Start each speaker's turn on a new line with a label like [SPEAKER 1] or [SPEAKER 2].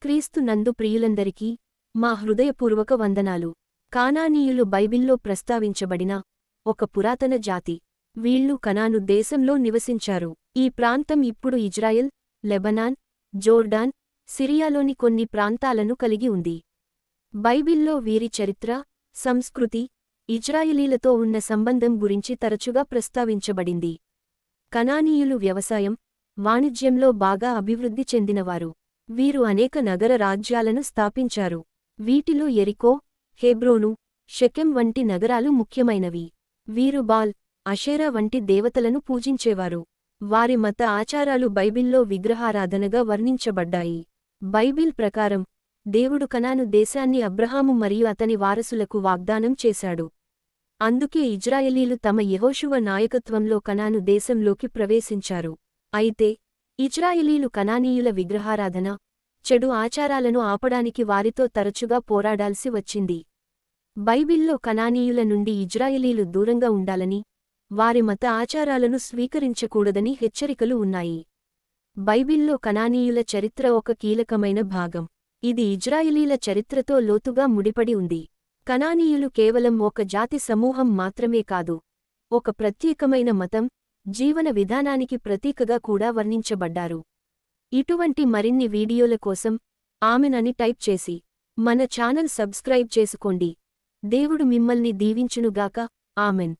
[SPEAKER 1] క్రీస్తు నందు ప్రియులందరికీ మా హృదయపూర్వక వందనాలు. కానానీయులు బైబిల్లో ప్రస్తావించబడిన ఒక పురాతన జాతి. వీళ్ళు కనాను దేశంలో నివసించారు. ఈ ప్రాంతం ఇప్పుడు ఇజ్రాయెల్, లెబనాన్, జోర్డాన్, సిరియాలోని కొన్ని ప్రాంతాలను కలిగి ఉంది. బైబిల్లో వీరి చరిత్ర, సంస్కృతి, ఇజ్రాయిలీలతో ఉన్న సంబంధం గురించి తరచుగా ప్రస్తావించబడింది. కనానీయులు వ్యవసాయం, వాణిజ్యంలో బాగా అభివృద్ధి చెందినవారు. వీరు అనేక నగర రాజ్యాలను స్థాపించారు. వీటిలో యెరికో, హెబ్రోను, షెకెం వంటి నగరాలు ముఖ్యమైనవి. వీరు బాల్, అషేరా వంటి దేవతలను పూజించేవారు. వారి మత ఆచారాలు బైబిల్లో విగ్రహారాధనగా వర్ణించబడ్డాయి. బైబిల్ ప్రకారం దేవుడు కనాను దేశాన్ని అబ్రహాము మరియు అతని వారసులకు వాగ్దానం చేశాడు. అందుకే ఇజ్రాయెలీలు తమ యెహోషువ నాయకత్వంలో కనాను దేశంలోకి ప్రవేశించారు. అయితే ఇజ్రాయెలీలు కనానీయుల విగ్రహారాధన, చెడు ఆచారాలను ఆపడానికి వారితో తరచుగా పోరాడాల్సి వచ్చింది. బైబిల్లో కనానీయుల నుండి ఇజ్రాయెలీలు దూరంగా ఉండాలని, వారి మత ఆచారాలను స్వీకరించకూడదని హెచ్చరికలు ఉన్నాయి. బైబిల్లో కనానీయుల చరిత్ర ఒక కీలకమైన భాగం. ఇది ఇజ్రాయెలీల చరిత్రతో లోతుగా ముడిపడి ఉంది. కనానీయులు కేవలం ఒక జాతి సమూహం మాత్రమే కాదు, ఒక ప్రత్యేకమైన మతం, జీవన విధానానికి ప్రతీకగా కూడా వర్ణించబడ్డారు. ఇటువంటి మరిన్ని వీడియోల కోసం ఆమెన్ అని టైప్ చేసి మన ఛానల్ సబ్స్క్రైబ్ చేసుకోండి. దేవుడు మిమ్మల్ని దీవించునుగాక. ఆమెన్.